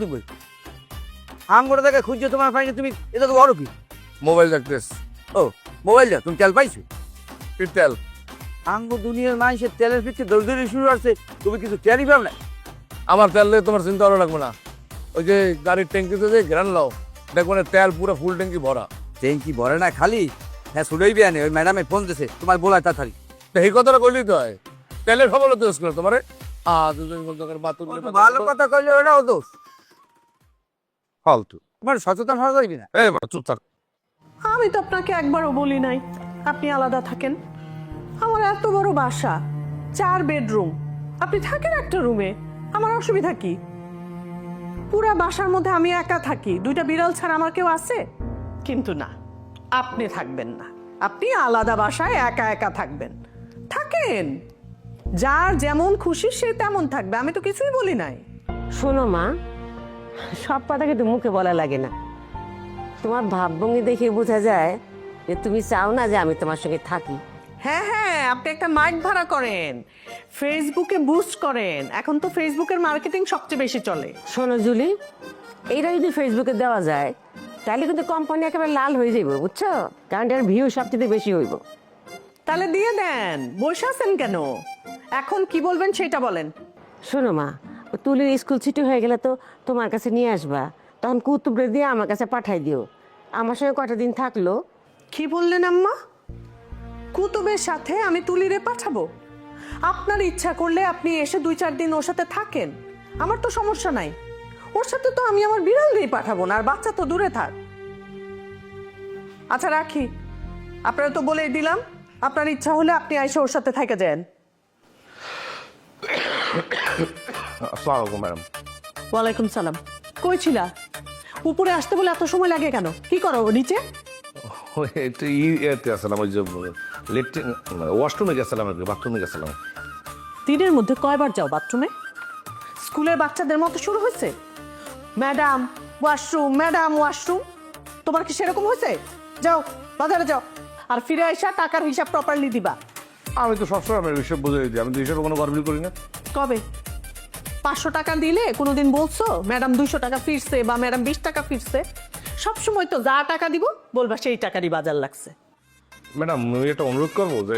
তুমি আঙ্গুরে দেখে খুঁজছো তোমার পাইনি, তুমি এটা তো বড় কি? মোবাইল দেখতেস। ও মোবাইল যা, তুমি তেল পাইছো? কি তেল? আঙ্গু দুনিয়ার মানুষের তেলের পিছিয়ে দৌড়দৌড়ি শুরু আছে, তুমি কিছু টেরই পাও না। আমার তেল দিয়ে তোমার চিন্তা করা লাগবে না। ওই যে গাড়ির ট্যাঙ্কিতে যে গ্রান লাও, দেখবো না তেল পুরো ফুল ট্যাঙ্কি ভরা। ট্যাঙ্কি ভরে না খালি, হ্যাঁ শুনেই বিয়ানে ওই ম্যাডামে ফোন দিছে, তোমার বলায় তাড়াতাড়ি। তো এই কথাটা কইলি তো হয়, তেলের খবর তো করে তোমারে ভালো কথা কইলে ওটাও দোষ। ফালতু। তোমার সচেতন হওয়া যাইবি না। এই বড় চুপ থাক। আমি তো আপনাকে একবারও বলি নাই আপনি আলাদা থাকেন। আমার এত বড় বাসা, 4 বেডরুম, আপনি থাকেন একটা রুমে, আমার অসুবিধা কি? পুরা বাসার মধ্যে আমি একা থাকি, 2টা বিড়াল ছাড়া আমার কেউ আছে? কিন্তু না, আপনি থাকবেন না, আপনি আলাদা বাসায় একা একা থাকবেন। থাকেন, যার যেমন খুশি সে তেমন থাকবে, আমি তো কিছুই বলি নাই। শোনো মা, সব কথা কিন্তু মুখে বলা লাগে না। তোমার ভাবভঙ্গি দেখে বোঝা যায় যে তুমি চাও না যে আমি তোমার সঙ্গে থাকি। হ্যাঁ হ্যাঁ, আপনি একটা মাইক ভাড়া করেন, ফেসবুকে বুস্ট করেন, এখন তো ফেসবুকের মার্কেটিং সবচেয়ে বেশি চলে। শোনো জুলি, এইটা যদি ফেসবুকে দেওয়া যায় তাহলে কিন্তু কোম্পানি একেবারে লাল হয়ে যাইব, বুঝছো? কারণ এর ভিউ সবচেয়ে বেশি হইব। তাহলে দিয়ে দেন, বসে আছেন কেন? এখন কি বলবেন সেটা বলেন। শোনো মা, ও তুলির স্কুল ছুটি হয়ে গেলে তো তোমার কাছে নিয়ে আসবা, তখন কুতুবরে দিয়ে আমার কাছে পাঠাই দিও। আমার সঙ্গে কটা দিন থাকলো। কি বললেন আম্মা? কুতুবের সাথে আমি তুলিরে পাঠাবো? আপনার ইচ্ছা করলে আপনি এসে 2-4 দিন ওর সাথে থাকেন, আমার তো সমস্যা নাই। ওর সাথে তো আমি আমার বিড়াল দিয়ে পাঠাবো না, আর বাচ্চা তো দূরে থাক। আচ্ছা রাখি, আপনারা তো বলেই দিলাম, আপনার ইচ্ছা হলে আপনি এসে ওর সাথে থেকে যান। আসসালামু আলাইকুম ম্যাডাম। ওয়ালাইকুম সালাম। কই ছিলা? উপরে আসতে বলে এত সময় লাগে কেন? কি করো নিচে? একটু ইয়েতে আসলাম, ওই যে লেট্রিন ওয়াশরুমে গেছিলাম, আর কি বাথরুমে গেছিলাম। দিনের মধ্যে কয়বার যাও বাথরুমে? স্কুলের বাচ্চাদের মতো শুরু হয়েছে, ম্যাডাম ওয়াশরুম, ম্যাডাম ওয়াশরুম। তোমার কি সেরকম হয়েছে? যাও বাজারে যাও, আর ফিরে আসা টাকার হিসাব প্রপারলি দিবা। আমি তো সবসময় আপনার হিসেব বুঝে দিই, আমি তো হিসেবে কোনো গরমিল করি না। কবে 500 টাকা দিলে কোনোদিন বলছো ম্যাডাম 200 টাকা ফিরছে বা ম্যাডাম 20 টাকা ফিরছে? সবসময় তো যা টাকা দিব বলবা সেই টাকারই বাজার লাগছে। ম্যাডাম আমি একটা অনুরোধ করবো যে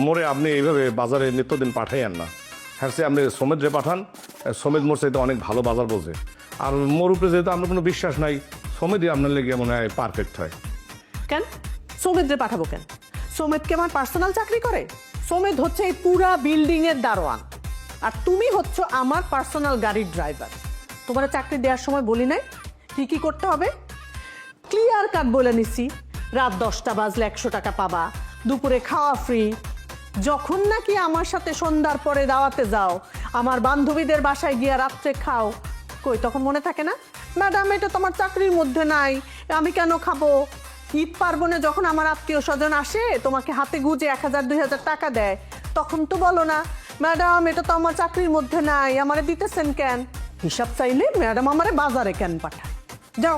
মোরে আপনি এইভাবে বাজারে নিত্যদিন পাঠাইয়েন না। হ্যাঁ সে আপনি সমেদরে পাঠান, সমেদ মোর চাইতে অনেক ভালো বাজার বোঝে। আর মোর উপরে যেহেতু আপনার কোনো বিশ্বাস নাই, সমেদই আপনার লেগে মনে হয় পারফেক্ট হয়। কেন সৌমেদরে পাঠাবো কেন? সৌমেদকে আমার পার্সোনাল চাকরি করে? সৌমেদ হচ্ছে এই পুরা বিল্ডিং এর দারোয়ান, আর তুমি হচ্ছ আমার পার্সোনাল গাড়ির ড্রাইভার। তোমার চাকরি দেওয়ার সময় বলি নাই কি কি করতে হবে? ক্লিয়ার কাট বলে নিছি, রাত 10টা বাজলে 100 টাকা পাবা, দুপুরে খাওয়া ফ্রি। যখন নাকি আমার সাথে সন্ধ্যার পরে দাওয়াতে যাও, আমার বান্ধবীদের বাসায় গিয়ে রাত্রে খাও, কই তখন মনে থাকে না ম্যাডাম এটা তোমার চাকরির মধ্যে নাই, আমি কেন খাবো? ঈদ পার্বণে যখন আমার আত্মীয় স্বজন আসে তোমাকে হাতে গুজে 1000-2000 টাকা দেয়, তখন তো বলো না ম্যাডাম এটা তো আমার চাকরির মধ্যে নাই, আমারে দিতেছেন কেন? হিসাব চাইলে ম্যাডাম আমারে বাজারে কেন পাঠায়? যাও,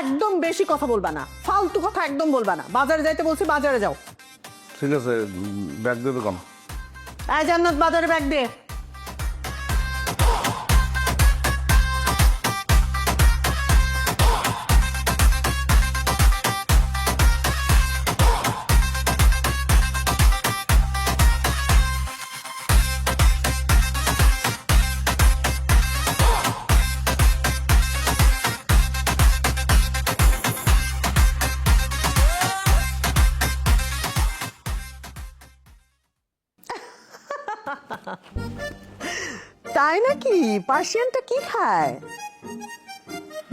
একদম বেশি কথা বলবা না, ফালতু কথা একদম বলবা না। বাজারে যাইতে বলছি, বাজারে যাও। ঠিক আছে, ব্যাগ দিয়ে তো কম। এই জান্নাত বাজারে ব্যাগ দে। তাই নাকি? পার্সিয়ানটা কি খায়?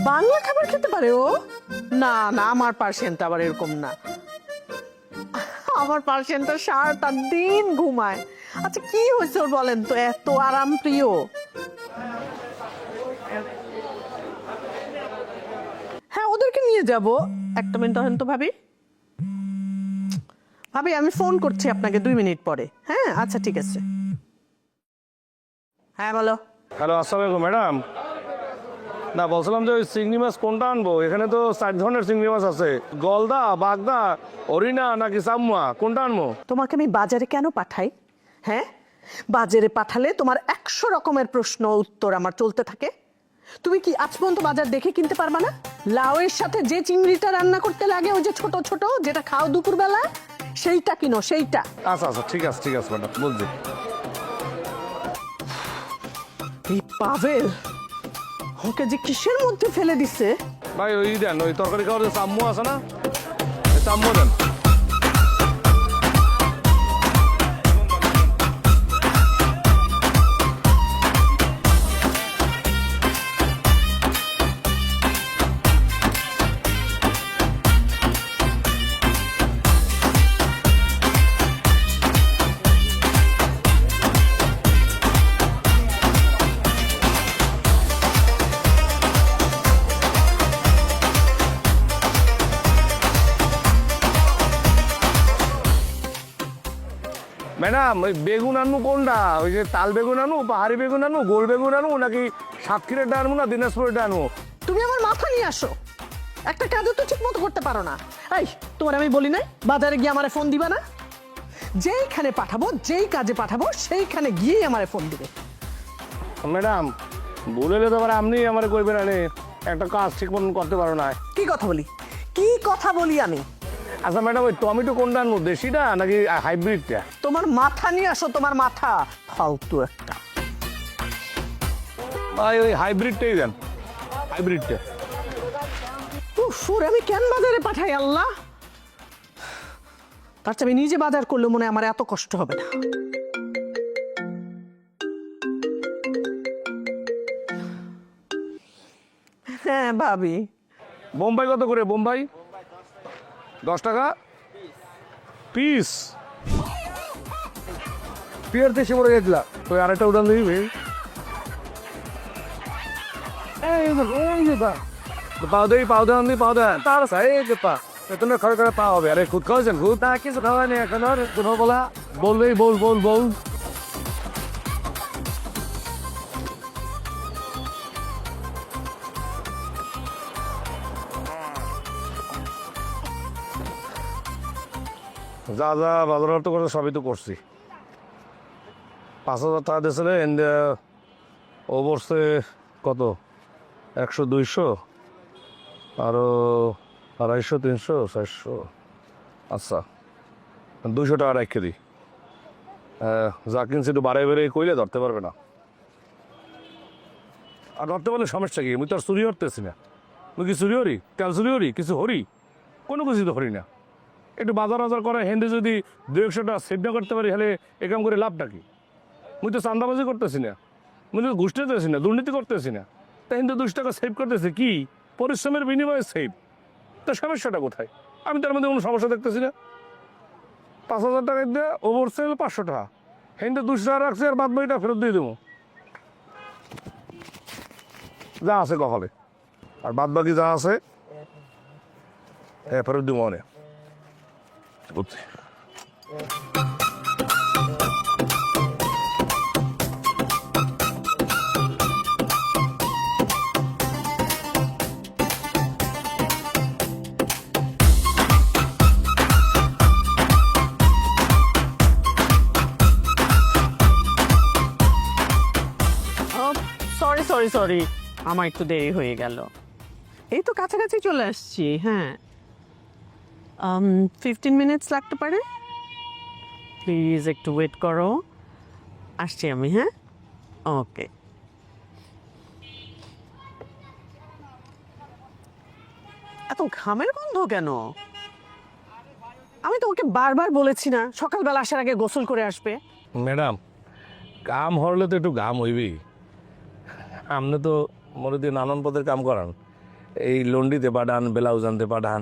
বাংলা খাবার খেতে পারে ও? না না, আমার পার্সিয়ানটা আবার এরকম না। আমার পার্সিয়ানটা সারাটা দিন ঘুমায়। আচ্ছা কি হয়েছে ওর বলেন তো, এত আরাম প্রিয়? হ্যাঁ ওদেরকে নিয়ে যাব। একটা মিনিট হন তো ভাবি। ভাবি আমি ফোন করছি আপনাকে 2 মিনিট পরে। হ্যাঁ আচ্ছা ঠিক আছে। হ্যাঁ বলো। হ্যালো, আসসালামু আলাইকুম ম্যাডাম। না বলছিলাম যে ওই চিংড়ি মাছ কোনটা আনবো? এখানে তো 4 ধরনের চিংড়ি মাছ আছে, গলদা, বাগদা, অরিনা নাকি চামুয়া, কোনটা আনবো? তোমাকে আমি বাজারে কেন পাঠাই? হ্যাঁ বাজারে পাঠালে তোমার 100 রকমের প্রশ্ন উত্তর আমার চলতে থাকে। তুমি কি আজ পর্যন্ত বাজার দেখে কিনতে পারবা না? লাউয়ের সাথে যে চিংড়িটা রান্না করতে লাগে, ওই যে ছোট ছোট যেটা খাও দুপুরবেলা, সেইটা কিনো, সেইটা। আচ্ছা আচ্ছা ঠিক আছে ম্যাডাম, বলছি। এই পাভেল ওকে যে কিসের মধ্যে ফেলে দিছে। ভাই ওই দেন, ওই তরকারি খাওয়ার যে চাম্মু আছে না, এই চাম্মু দেন। ম্যাডাম ওই বেগুন আনবো কোনটা? ওই যে তাল বেগুন আনবো, পাহাড়ি বেগুন আনবো, গোল বেগুন আনবো, নাকি সাতক্ষীরাটা আনবো না দিনাজপুরটা আনবো? তুমি আমার মাথা নিয়ে আসো, একটা কাজও তো ঠিক মতো করতে পারো না। এই তোমার আমি বলি নাই বাজারে গিয়ে আমারে ফোন দিবা না? যেইখানে পাঠাবো, যেই কাজে পাঠাবো, সেইখানে গিয়েই আমারে ফোন দিবে। ম্যাডাম বলে তো আবার আপনি আমার কইবেন, আরে একটা কাজ ঠিক মতন করতে পারো না। কি কথা বলি, কি কথা বলি আমি? আচ্ছা ম্যাডাম ওই টমেটো কোনটা আনবো, দেশিটা নাকি হাইব্রিডটা? তোমার মাথা নিয়ে আসো, তোমার মাথা ফালতু একটা। ভাই ওই হাইব্রিডটাই দেন, হাইব্রিডটা। উফ, আমি কেন বাজারে পাঠাই আল্লাহ? তার চেয়ে আমি নিজে বাজার করলে মনে হয় আমার এত কষ্ট হবে না। হ্যাঁ ভাবি। বোম্বাই কত করে বোম্বাই? 10 টাকা পিস। পিয়ার দেশে পড়ে গেছিলা, তুই আরেকটা উড়ান দিবি। পাও দেন তার পা তুমি খড় করে পা হবে। আরে খুদ খাওয়াছেন? খুদ না কিছু খাওয়া নেই এখন, আর কোনো বলা বলবেই বল। যা বাজার তো করে সবই তো করছি। 5,000 টাকা দিয়েছিল, ও বসছে কত 100 200 আরো 250 300 400। আচ্ছা 200 টাকা রেখে দিই। যা কিনছি একটু বাড়াই বেড়ে কইলে ধরতে পারবে না। আর ধরতে পারলে সমস্যা কি? আমি তো আর চুরি হরতেছি না। মুই কি চুরি হরি? তেল চুরি হরি? কিছু হরি? কোনো কিছু তো হরি না। একটু বাজার করে হেন্দে যদি 200 টাকা সেভ না করতে পারি, হলে একাম করে লাভটা কি? মুই তো চান্দাবাজি করতেছি না, মুই তো ঘুষ নিতেছি না, দুর্নীতি করতেছি না। তা হিন্দু 200 টাকা সেভ করতেছি কি? পরিশ্রমের বিনিময়ে সেভ। তো সমস্যাটা কোথায়? আমি তার মধ্যে কোনো সমস্যা দেখতেছি না। 5,000 টাকা দিয়ে ওভার সেল 500 টাকা, হিন্দু 200 টাকা রাখছে, আর বাদ বাকিটা ফেরত দিয়ে দেবো যা আছে কপালে, আর বাদ বাকি যা আছে ফেরত দিব অনেক বুঝছি। সরি আমার একটু দেরি হয়ে গেল। এই তো কাছাকাছি চলে আসছি। হ্যাঁ 15 মিনিটস লাগতে পারে, প্লিজ একটু ওয়েট করো, আসছি আমি। হ্যাঁ ওকে। এত ঘামের গন্ধ কেন? আমি তোমাকে বারবার বলেছি না সকালবেলা আসার আগে গোসল করে আসবে? ম্যাডাম কাম হরলে তো একটু ঘাম হইবি। আপনি তো মনে দিয়ে নানান পদের কাম করান, এই লন্ডিতে পাঠান, ব্লাউজ আনতে পাঠান,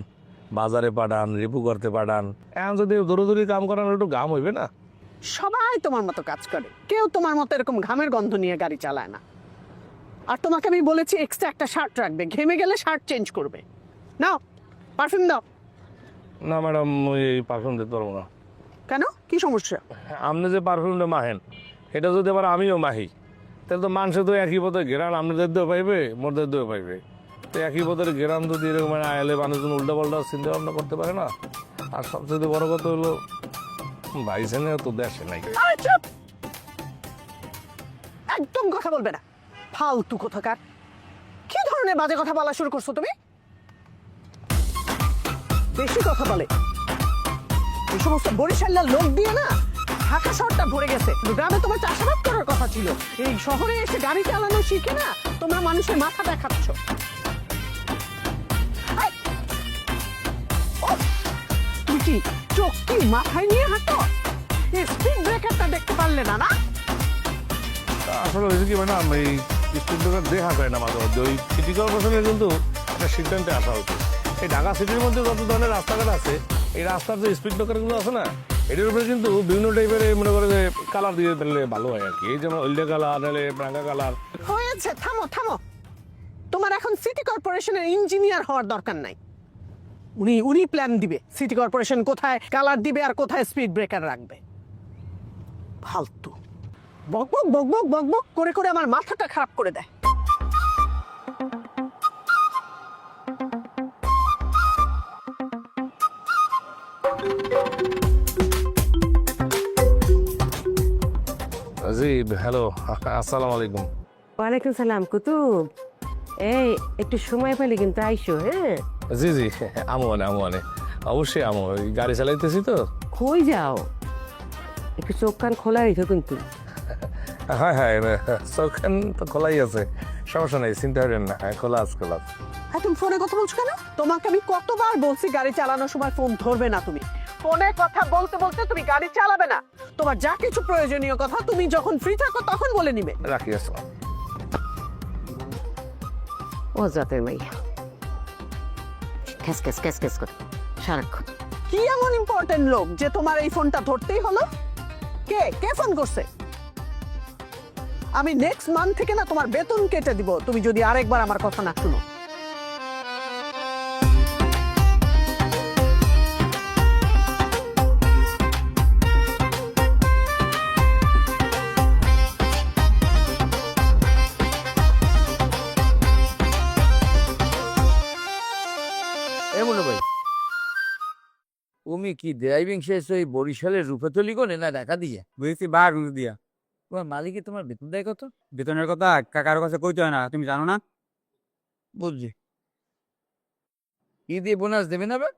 বাজারে পাঠান, রিপু করতে পাঠান। এখন যদি দৌড়ি কাম করান একটু ঘাম হইবে না? সবাই তোমার মতো কাজ করে, কেউ তোমার মতো এরকম ঘামের গন্ধ নিয়ে গাড়ি চালায় না। আর তোমাকে আমি বলেছি এক্সট্রা একটা শার্ট রাখবে, ঘেমে গেলে শার্ট চেঞ্জ করবে। নাও পারফিউম দাও। না ম্যাডাম ওই পারফিউম দিতে পারবো না। কেন, কি সমস্যা? আপনি যে পারফিউমটা মাহেন, এটা যদি আবার আমিও মাহি, তাহলে তো মানুষে তো একই পথে ঘেরান আপনাদের দিয়েও পাইবে, মোরদের দিয়েও পাইবে। তো একই পথের ঘেরান যদি এরকম আয়ালে মানুষজন উল্টা পাল্টা চিন্তা ভাবনা করতে পারে না। আর সবচেয়ে বড় কথা হলো ভাইসেনে তো দেশে নাই। একদম কথা বলবে না, ফালতু কোথাকার। ধরনের বাজে কথা বলা শুরু করছো তুমি? বেশি কথা বলে এই সমস্ত বরিশালের লোক দিয়ে না ঢাকা শহরটা ভরে গেছে। গ্রামে তোমার চাষাবাদ করার কথা ছিল, এই শহরে এসে গাড়ি চালানো শিখে না তোমরা মানুষের মাথা দেখাচ্ছ। আই! ও, তুমি কি চোখ কি মাথায় নিয়ে হাঁটো? এই স্পিড ব্রেকারটা দেখতে পারলে না? না আসলে হয়েছে কি মানে আমি স্পিড ব্রেকার দেখা যায় না মাঝে মধ্যে। ওই সিটি কর্পোরেশনের কিন্তু একটা সিদ্ধান্তে আসা হতো, এই ঢাকা সিটির মধ্যে যত ধরনের রাস্তাঘাট আছে এই রাস্তার যে স্পিড ব্রেকারগুলো আছে না এটার উপরে কিন্তু বিভিন্ন টাইপের মনে করে যে কালার দিয়ে দিলে ভালো হয় আর কি। এই যেমন হলদে কালার নাহলে রাঙা কালার। হয়েছে, থামো থামো। তোমার এখন সিটি কর্পোরেশনের ইঞ্জিনিয়ার হওয়ার দরকার নাই। উনি প্ল্যান দিবে সিটি কর্পোরেশন কোথায় কালার দিবে আর কোথায় স্পিড ব্রেকার রাখবে। ফালতু বকবক বকবক বকবক করে করে আমার মাথাটা খারাপ করে দেয়। জি হ্যালো, আসসালামু আলাইকুম। ওয়ালাইকুম সালাম কুতুব। এই একটু সময় পেলে কিন্তু আইসো। হ্যাঁ, জি জি আমু আনে অবশ্যই আমু, ওই গাড়ি চালাইতেছি তো। কই যাও? একটু চোখ কান খোলা রেখো কিন্তু। হ্যাঁ হ্যাঁ চোখান তো খোলাই আছে, সমস্যা নেই, চিন্তা করেন না, খোলা আছে খোলা আছে। হ্যাঁ, তুমি ফোনে কথা বলছো কেন? তোমাকে আমি কতবার বলছি গাড়ি চালানোর সময় ফোন ধরবে না। তুমি ফোনে কথা বলতে বলতে তুমি গাড়ি চালাবে না। তোমার যা কিছু প্রয়োজনীয় কথা তুমি যখন ফ্রি থাকো তখন বলে নিবে। রাখি আসসালাম। ও জাতের মাইয়া খেস খেস খেস খেস করে সারাক্ষণ। কি এমন ইম্পর্টেন্ট লোক যে তোমার এই ফোনটা ধরতেই হলো? কে কে ফোন করছে? আমি নেক্সট মান্থ থেকে না তোমার বেতন কেটে দিব তুমি যদি আরেকবার আমার কথা না শুনো। এমন ভাই তুমি কি ড্রাইভিং শেষ ওই বরিশালের রূপতলি কোনে না ঢাকা দিয়ে? বুঝেছি বার দিয়া। তোমার মালিকে তোমার বেতন দেয় কত? বেতনের কথা কাকার কাছে কইতে হয় না, তুমি জানো না? বুঝছি। কি দিয়ে বোনাস দেবে না বা?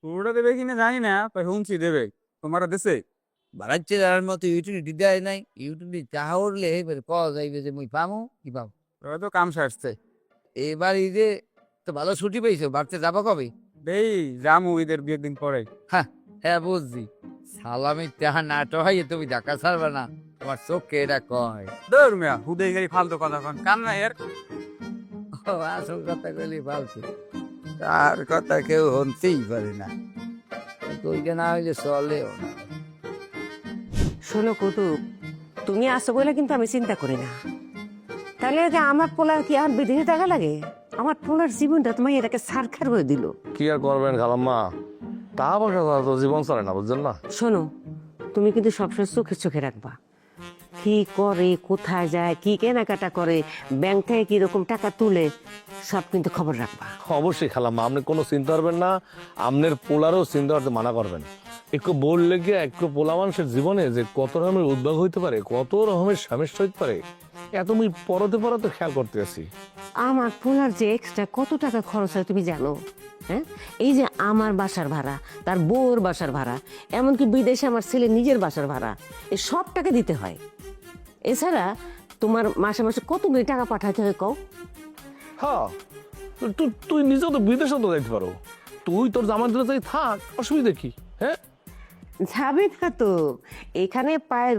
পুরোটা দেবে কিনা জানি না, তাই শুনছি দেবে। তোমারা দেশে বাড়াচ্ছে যার মতো ইউটিলিটি দেয় নাই, ইউটিলিটি চাহা উঠলে এবারে পাওয়া যাইবে যে মুই পামো কি পাবো। ওরা তো কাম সারছে। এবার ঈদে তো ভালো ছুটি পেয়েছো, বাড়তে যাবো কবে? এই জামু ঈদের বিয়ের দিন পরে। হ্যাঁ বুঝছি। সালামি টাহা না টহাইয়ে তুমি ঢাকা ছাড়বে না, তোমার চোখকে এটা কয়। দৌড় মিয়া হুদে গেলি ফালতু কথা কন কান না এর। ও, আসল কথা কইলি ফালতু, তার কথা কেউ শুনতেই পারে না, কিন্তু ওইটা না হইলে চলেও না। শোনো কুতুব, তুমি আসো বলে কিন্তু আমি চিন্তা করি না। তাহলে যে আমার পোলার কি আর বিদেশে টাকা লাগে? আমার পোলার জীবনটা তোমার এটাকে সারখার করে দিল। কি আর করবেন খালাম্মা, টাকা পয়সা ছাড়া তো জীবন চলে না, বুঝছেন না? শোনো, তুমি কিন্তু সবসময় চোখে চোখে রাখবা কি করে, কোথায় যায়, কি কেনাকাটা করে, ব্যাংক থেকে কিরকম টাকা তুলে, সব কিন্তু খবর রাখবা। অবশ্যই খালাম্মা, আপনি কোনো চিন্তা করবেন না, আপনার পোলারও চিন্তা করতে মানা করবেন। একটু বললে গিয়ে একটু পোলা মানুষের জীবনে যে কত রকমের উদ্যোগ হইতে পারে, কত রকমের সমস্যা হইতে পারে, এত আমি পরতে খেয়াল করতে আছি। আমার পোলার যে এক্সট্রা কত টাকা খরচ হয় তুমি জানো? হ্যাঁ, এই যে আমার বাসার ভাড়া, তার বউর বাসার ভাড়া, এমনকি বিদেশে আমার ছেলে নিজের বাসার ভাড়া, এই সব টাকা দিতে হয়। এছাড়া তোমার মাসে মাসে কতগুলি টাকা পাঠাতে হয় কও? হ্যাঁ, তুই নিজেও তো বিদেশে তো যাইতে পারো, তুই তোর জামাই দিলে যাই থাক, অসুবিধা কি? হ্যাঁ, যাবে না তো, এখানে পায়ের